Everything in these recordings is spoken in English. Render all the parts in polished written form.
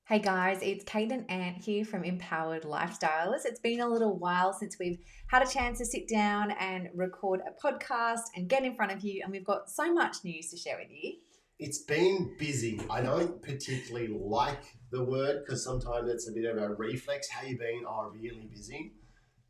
Hey guys, it's Kate and Ant here from Empowered Lifestyles. It's been a little while since we've had a chance to sit down and record a podcast and get in front of you, and we've got so much news to share with you. It's been busy. I don't particularly like the word because sometimes it's a bit of a reflex. How you been? Oh, really busy.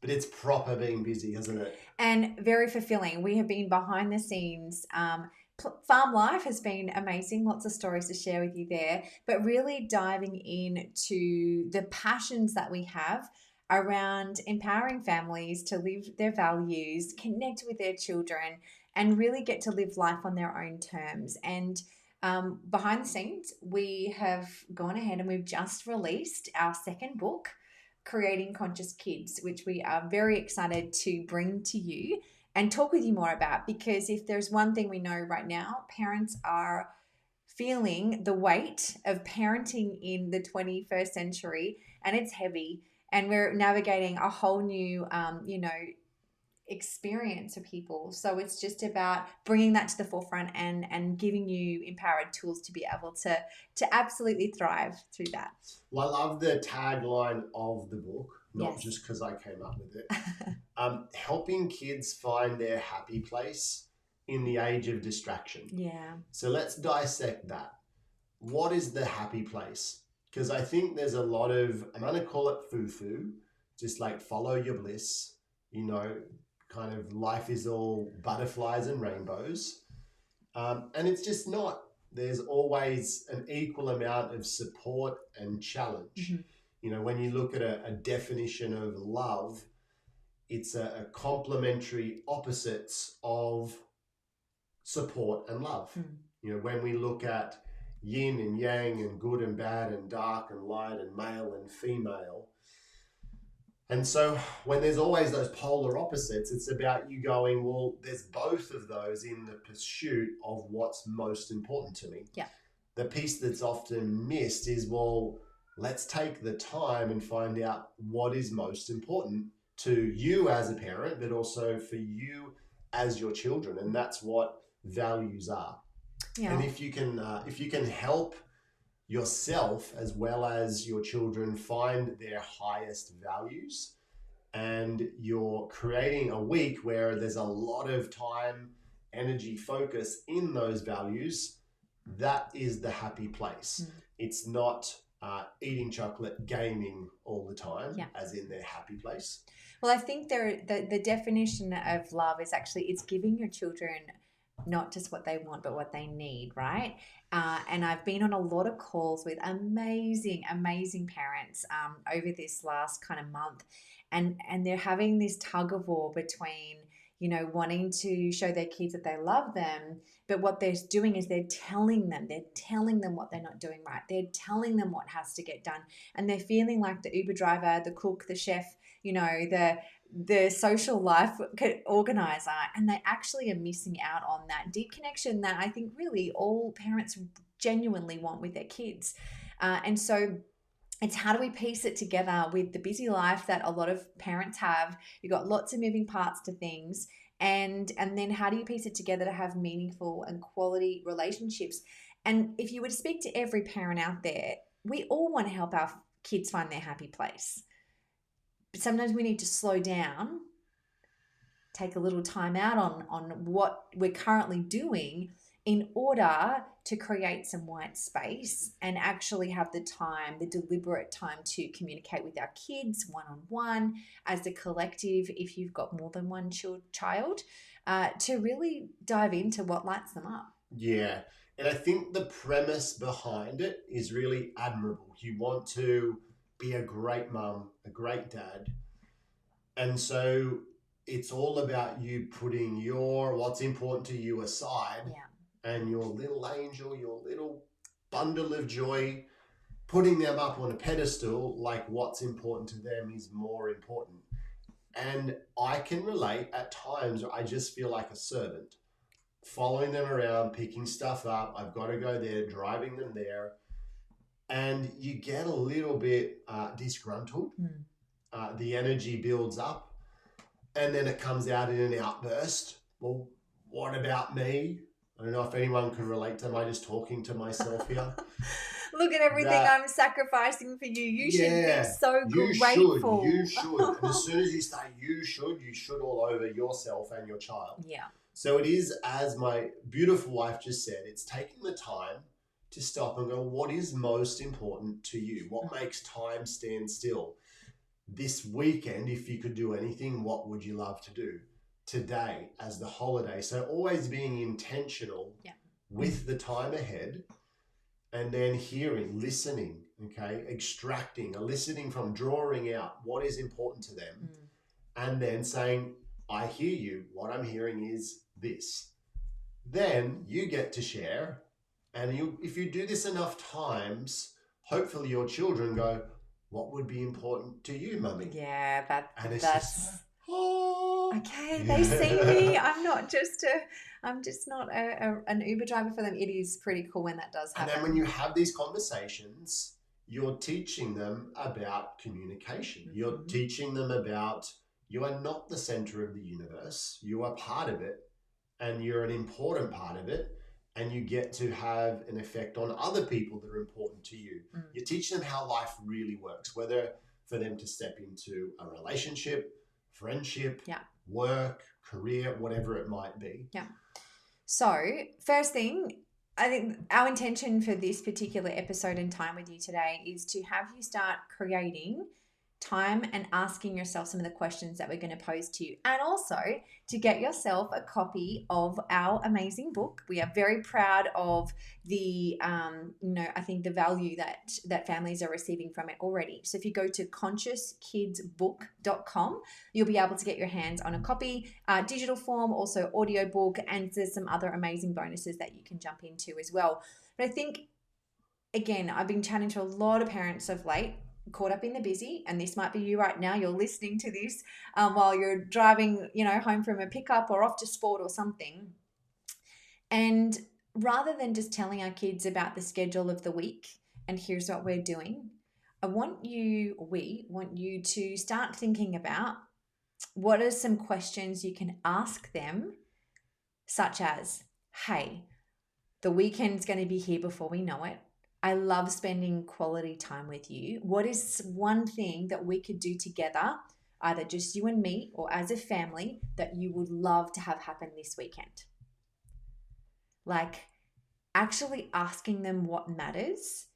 But it's proper being busy, hasn't it? And very fulfilling. We have been behind the scenes. Farm life has been amazing. Lots of stories to share with you there, but really diving into the passions that we have around empowering families to live their values, connect with their children, and really get to live life on their own terms. And behind the scenes, we have gone ahead and we've just released our second book, Creating Conscious Kids, which we are very excited to bring to you and talk with you more about. Because if there's one thing we know right now, parents are feeling the weight of parenting in the 21st century, and it's heavy. And we're navigating a whole new, experience for people. So it's just about bringing that to the forefront and giving you empowered tools to be able to absolutely thrive through that. Well, I love the tagline of the book, not Yes. just because I came up with it. Helping kids find their happy place in the age of distraction. Yeah. So let's dissect that. What is the happy place? Because I think there's a lot of, I'm going to call it foo-foo, just like follow your bliss, kind of life is all butterflies and rainbows. And it's just not. There's always an equal amount of support and challenge. Mm-hmm. When you look at a definition of love, it's a complementary opposites of support and love. When we look at yin and yang and good and bad and dark and light and male and female. And so when there's always those polar opposites, it's about you going, well, there's both of those in the pursuit of what's most important to me. Yeah. The piece that's often missed is, well, let's take the time and find out what is most important to you as a parent, but also for you as your children. And that's what values are. Yeah. And if you can help yourself as well as your children find their highest values, and you're creating a week where there's a lot of time, energy, focus in those values, that is the happy place. It's not eating chocolate, gaming all the time, as in their happy place. Well, I think the definition of love is actually it's giving your children not just what they want, but what they need, right? And I've been on a lot of calls with amazing, amazing parents over this last kind of month, and they're having this tug of war between, wanting to show their kids that they love them, but what they're doing is they're telling them what they're not doing right. They're telling them what has to get done, and they're feeling like the Uber driver, the cook, the chef, the social life organizer, and they actually are missing out on that deep connection that I think really all parents genuinely want with their kids. And so it's how do we piece it together with the busy life that a lot of parents have. You've got lots of moving parts to things. And then how do you piece it together to have meaningful and quality relationships? And if you were to speak to every parent out there, we all want to help our kids find their happy place. But sometimes we need to slow down, take a little time out on what we're currently doing in order to create some white space and actually have the time, the deliberate time to communicate with our kids one-on-one, as a collective, if you've got more than one child, to really dive into what lights them up. Yeah. And I think the premise behind it is really admirable. You want to be a great mum, a great dad. And so it's all about you putting what's important to you aside, and your little angel, your little bundle of joy, putting them up on a pedestal, like what's important to them is more important. And I can relate at times. I just feel like a servant, following them around, picking stuff up. I've got to go there, driving them there. And you get a little bit disgruntled. The energy builds up, and then it comes out in an outburst. Well, what about me? I don't know if anyone can relate to. Am I just talking to myself here? Look at everything that I'm sacrificing for you. You should be yeah, so you grateful. should. And as soon as you say you should all over yourself and your child. Yeah. So it is, as my beautiful wife just said, it's taking the time to stop and go, what is most important to you? What makes time stand still? This weekend, if you could do anything, what would you love to do? Today, as the holiday. So always being intentional with the time ahead, and then hearing, listening, okay, extracting, listening from, drawing out what is important to them, and then saying, I hear you. What I'm hearing is this. Then you get to share, and if you do this enough times, hopefully your children go, what would be important to you, mummy? Yeah, And it's that's just, oh. okay. They see me. I'm just not an Uber driver for them. It is pretty cool when that does happen. And then when you have these conversations, you're teaching them about communication. You're teaching them about you are not the center of the universe. You are part of it, and you're an important part of it, and you get to have an effect on other people that are important to you. You teach them how life really works, whether for them to step into a relationship, friendship, work, career, whatever it might be. Yeah. So, first thing, I think our intention for this particular episode and time with you today is to have you start creating time and asking yourself some of the questions that we're going to pose to you, and also to get yourself a copy of our amazing book. We are very proud of the I think the value that families are receiving from it already. So if you go to consciouskidsbook.com, you'll be able to get your hands on a copy, digital form, also audiobook, and there's some other amazing bonuses that you can jump into as well. But I think, again, I've been chatting to a lot of parents of late, caught up in the busy, and this might be you right now. You're listening to this while you're driving, home from a pickup or off to sport or something. And rather than just telling our kids about the schedule of the week and here's what we're doing, we want you to start thinking about what are some questions you can ask them, such as, hey, the weekend's going to be here before we know it. I love spending quality time with you. What is one thing that we could do together, either just you and me or as a family, that you would love to have happen this weekend? Like actually asking them what matters.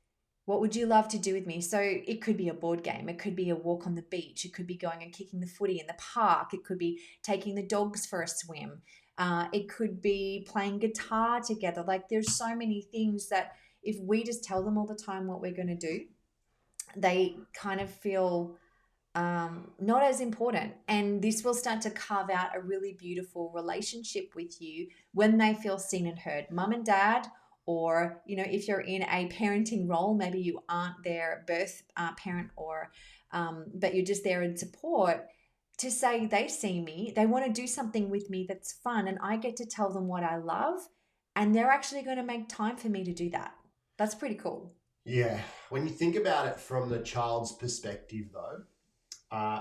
What would you love to do with me? So it could be a board game. It could be a walk on the beach. It could be going and kicking the footy in the park. It could be taking the dogs for a swim. It could be playing guitar together. Like there's so many things that if we just tell them all the time what we're going to do, they kind of feel not as important. And this will start to carve out a really beautiful relationship with you when they feel seen and heard. Mum and dad, or, if you're in a parenting role, maybe you aren't their birth parent but you're just there in support, to say they see me, they want to do something with me that's fun, and I get to tell them what I love, and they're actually going to make time for me to do that. That's pretty cool. Yeah. When you think about it from the child's perspective, though,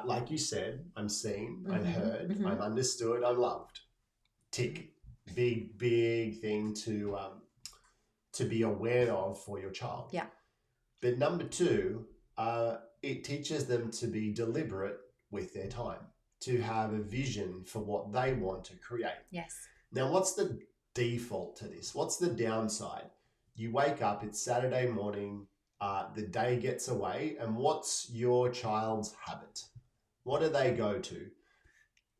like you said, I'm seen, I'm heard, I'm understood, I'm loved. Tick. Big, big thing to be aware of for your child. Yeah. But number two, it teaches them to be deliberate with their time, to have a vision for what they want to create. Yes. Now, what's the default to this? What's the downside? You wake up, it's Saturday morning, the day gets away, and what's your child's habit? What do they go to?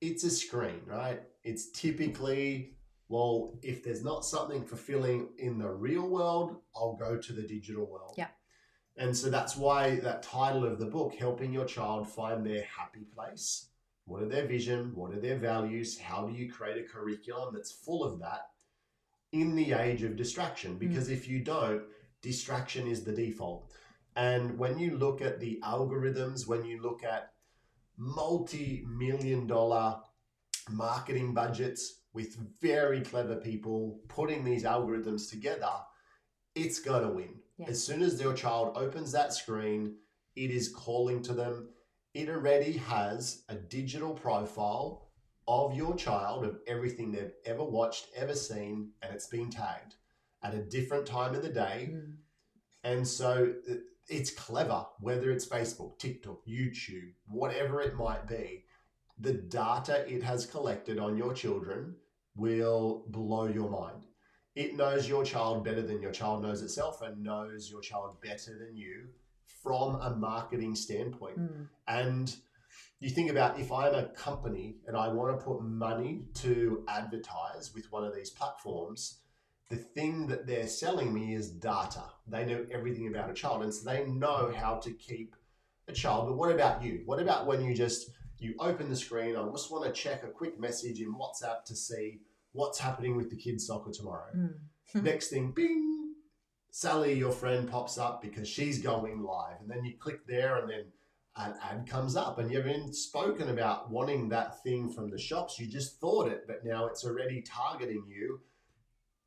It's a screen, right? It's typically, well, if there's not something fulfilling in the real world, I'll go to the digital world. Yeah. And so that's why that title of the book, Helping Your Child Find Their Happy Place. What are their vision? What are their values? How do you create a curriculum that's full of that in the age of distraction? Because if you don't, distraction is the default. And when you look at the algorithms, when you look at multi-million-dollar marketing budgets with very clever people putting these algorithms together, it's going to win. Yeah. As soon as your child opens that screen, it is calling to them. It already has a digital profile of your child, of everything they've ever watched, ever seen, and it's been tagged at a different time of the day, And so it's clever, whether it's Facebook, TikTok, YouTube, whatever it might be. The data it has collected on your children will blow your mind. It knows your child better than your child knows itself, and knows your child better than you from a marketing standpoint. And you think about, if I'm a company and I want to put money to advertise with one of these platforms, the thing that they're selling me is data. They know everything about a child, and so they know how to keep a child. But what about you? What about when you open the screen, I just want to check a quick message in WhatsApp to see what's happening with the kids' soccer tomorrow. Next thing, bing, Sally, your friend, pops up because she's going live. And then you click there, and then an ad comes up, and you haven't spoken about wanting that thing from the shops. You just thought it, but now it's already targeting you.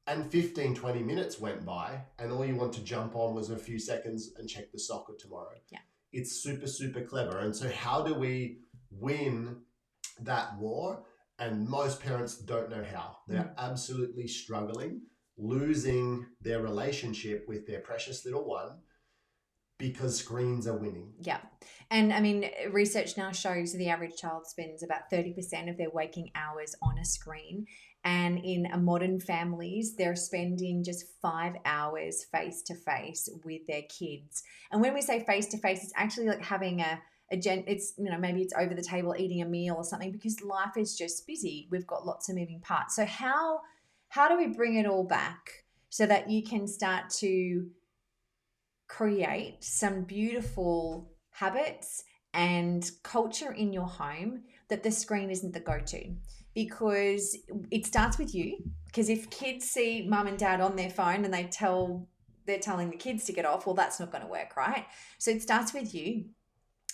And 15, 20 minutes went by, and all you want to jump on was a few seconds and check the soccer tomorrow. Yeah. It's super, super clever. And so how do we win that war? And most parents don't know how. They're absolutely struggling, losing their relationship with their precious little one because screens are winning. Yeah. And I mean, research now shows the average child spends about 30% of their waking hours on a screen. And in modern families, they're spending just 5 hours face to face with their kids. And when we say face to face, it's actually like having it's, you know, maybe it's over the table eating a meal or something, because life is just busy. We've got lots of moving parts. So how do we bring it all back so that you can start to create some beautiful habits and culture in your home, that the screen isn't the go-to? Because it starts with you. Because if kids see mum and dad on their phone and they're telling the kids to get off, well, that's not going to work, right? So it starts with you.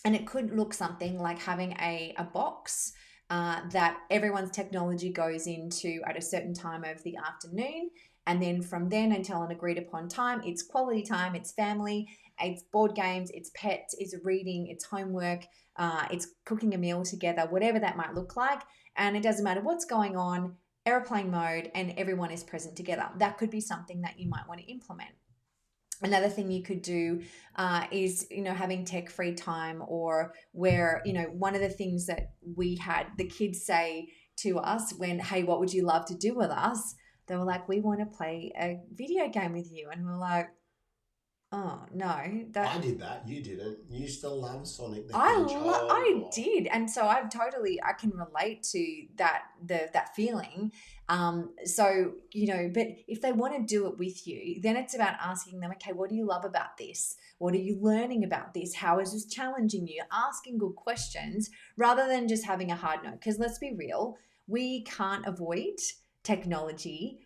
And it could look something like having a box that everyone's technology goes into at a certain time of the afternoon. And then from then until an agreed upon time, it's quality time, it's family, it's board games, it's pets, it's reading, it's homework, it's cooking a meal together, whatever that might look like. And it doesn't matter what's going on, airplane mode, and everyone is present together. That could be something that you might want to implement. Another thing you could do is, you know, having tech-free time, or where, you know, one of the things that we had the kids say to us when, hey, what would you love to do with us? They were like, we want to play a video game with you. And we're like, oh, no. I did that. You didn't. You used to love Sonic the I Hedgehog. did. And so I can relate to that feeling. So, you know, but if they want to do it with you, then it's about asking them, okay, what do you love about this? What are you learning about this? How is this challenging you? Asking good questions rather than just having a hard no. Because let's be real, we can't avoid technology.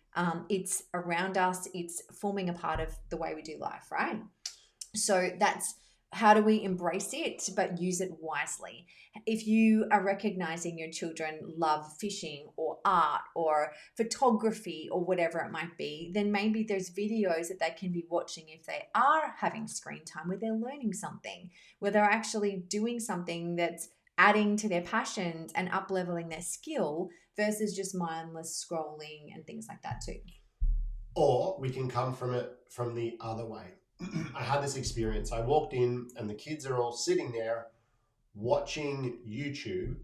It's around us. It's forming a part of the way we do life, right? So that's how do we embrace it, but use it wisely. If you are recognizing your children love fishing or art or photography or whatever it might be, then maybe there's videos that they can be watching if they are having screen time, where they're learning something, where they're actually doing something that's adding to their passions and up-leveling their skill, versus just mindless scrolling and things like that too. Or we can come from it from the other way. I had this experience. I walked in and the kids are all sitting there watching YouTube,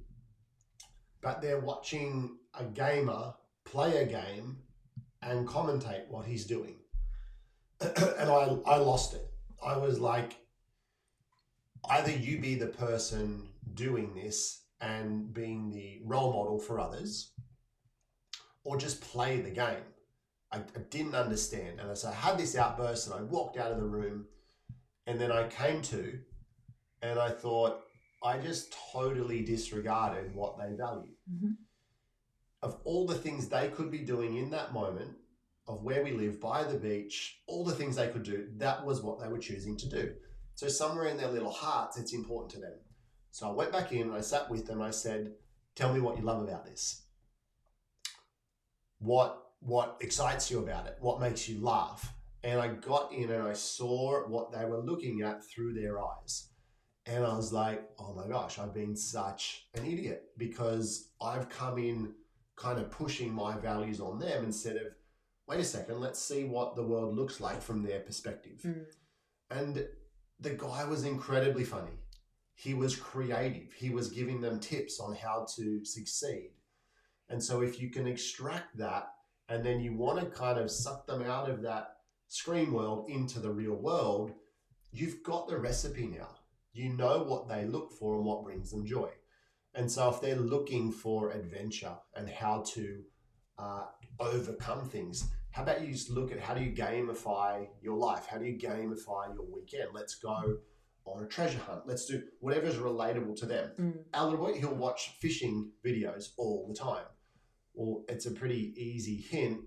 but they're watching a gamer play a game and commentate what he's doing. And I lost it. I was like, either you be the person doing this and being the role model for others, or just play the game. I didn't understand. And so I had this outburst and I walked out of the room, and then I came to, and I thought, I just totally disregarded what they value. Mm-hmm. Of all the things they could be doing in that moment, of where we live, by the beach, all the things they could do, that was what they were choosing to do. So somewhere in their little hearts, it's important to them. So I went back in and I sat with them. I said, tell me what you love about this. What excites you about it? What makes you laugh? And I got in and I saw what they were looking at through their eyes. And I was like, oh my gosh, I've been such an idiot, because I've come in kind of pushing my values on them instead of, wait a second, let's see what the world looks like from their perspective. And the guy was incredibly funny. He was creative. He was giving them tips on how to succeed. And so if you can extract that and then you want to kind of suck them out of that screen world into the real world, you've got the recipe now. You know what they look for and what brings them joy. And so if they're looking for adventure and how to overcome things, how about you just look at how do you gamify your life? How do you gamify your weekend? Let's go on a treasure hunt. Let's do whatever's relatable to them. Our little boy, he'll watch fishing videos all the time. Well, it's a pretty easy hint.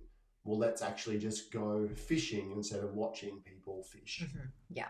Well, let's actually just go fishing instead of watching people fish. Yeah.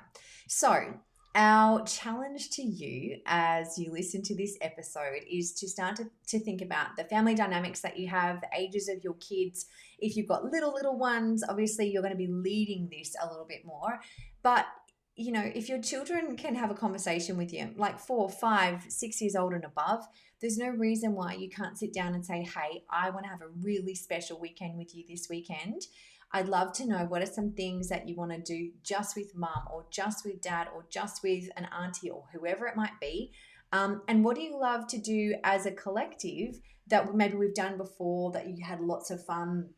So our challenge to you as you listen to this episode is to start to think about the family dynamics that you have, the ages of your kids. If you've got little ones, obviously you're going to be leading this a little bit more. But, you know, if your children can have a conversation with you, like 4, 5, 6 years old and above, there's no reason why you can't sit down and say, hey, I want to have a really special weekend with you this weekend. I'd love to know what are some things that you want to do just with mum or just with dad or just with an auntie or whoever it might be. And what do you love to do as a collective that maybe we've done before that you had lots of fun,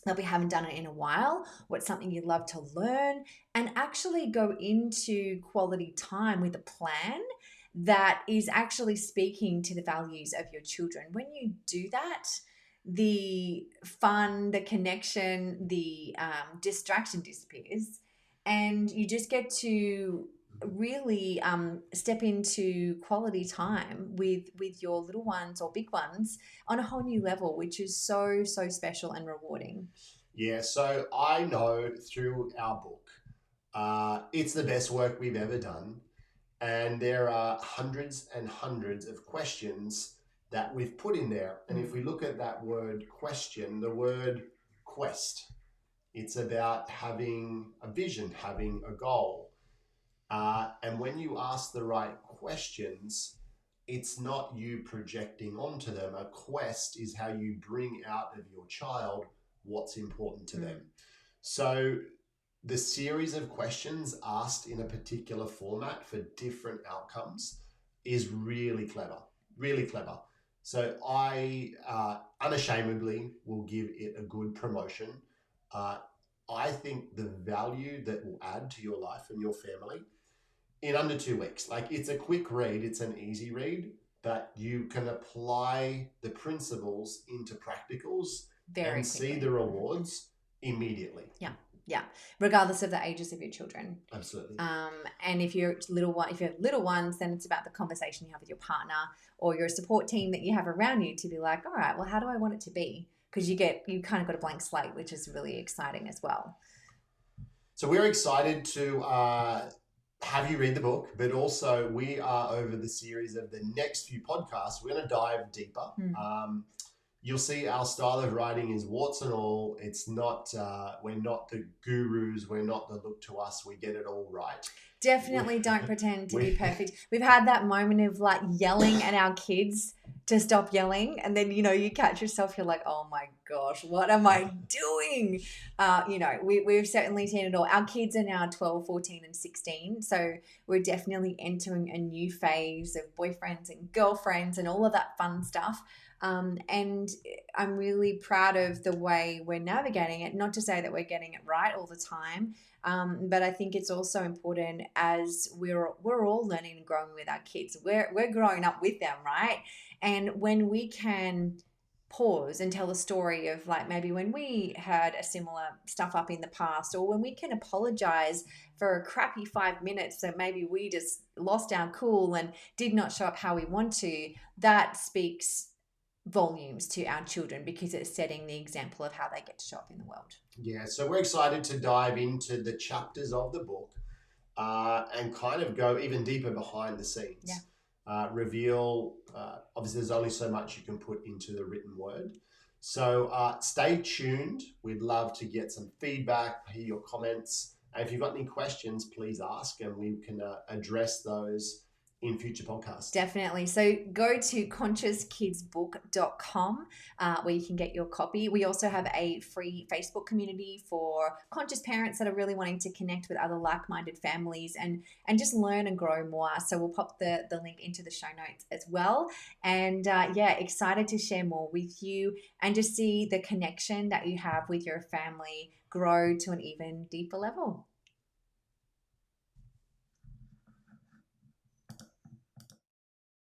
that we haven't done it in a while? What's something you'd love to learn? And actually go into quality time with a plan that is actually speaking to the values of your children. When you do that, the fun, the connection, the distraction disappears, and you just get to really step into quality time with your little ones or big ones on a whole new level, which is so special and rewarding. Yeah, so I know through our book, it's the best work we've ever done. And there are hundreds and hundreds of questions that we've put in there. And if we look at that word question, the word quest, it's about having a vision, having a goal. And when you ask the right questions, it's not you projecting onto them. A quest is how you bring out of your child what's important to them. So the series of questions asked in a particular format for different outcomes is really clever, really clever. So I unashamedly will give it a good promotion. I think the value that will add to your life and your family in under 2 weeks, like it's a quick read, it's an easy read, but you can apply the principles into practicals Very and quickly see the rewards immediately. Yeah, regardless of the ages of your children. Absolutely. And if you have little ones, then it's about the conversation you have with your partner or your support team that you have around you to be like, all right, well, how do I want it to be? Because you kind of got a blank slate, which is really exciting as well. So we're excited to have you read the book, but also we are over the series of the next few podcasts. We're going to dive deeper. You'll see our style of writing is warts and all. It's not, we're not the gurus. We're not the look to us. We get it all right. Definitely don't pretend to be perfect. We've had that moment of like yelling at our kids to stop yelling. And then, you catch yourself, you're like, oh my gosh, what am I doing? We've certainly seen it all. Our kids are now 12, 14 and 16. So we're definitely entering a new phase of boyfriends and girlfriends and all of that fun stuff. And I'm really proud of the way we're navigating it. Not to say that we're getting it right all the time, but I think it's also important as we're all learning and growing with our kids. We're growing up with them, right? And when we can pause and tell a story of like maybe when we had a similar stuff up in the past, or when we can apologize for a crappy 5 minutes that maybe we just lost our cool and did not show up how we want to, that speaks volumes to our children because it's setting the example of how they get to show up in the world. Yeah, so we're excited to dive into the chapters of the book and kind of go even deeper behind the scenes. Yeah. Reveal, obviously there's only so much you can put into the written word. So stay tuned. We'd love to get some feedback, hear your comments. And if you've got any questions, please ask and we can address those in future podcasts. Definitely. So go to consciouskidsbook.com where you can get your copy. We also have a free Facebook community for conscious parents that are really wanting to connect with other like-minded families and just learn and grow more. So we'll pop the link into the show notes as well. And yeah, excited to share more with you and just see the connection that you have with your family grow to an even deeper level.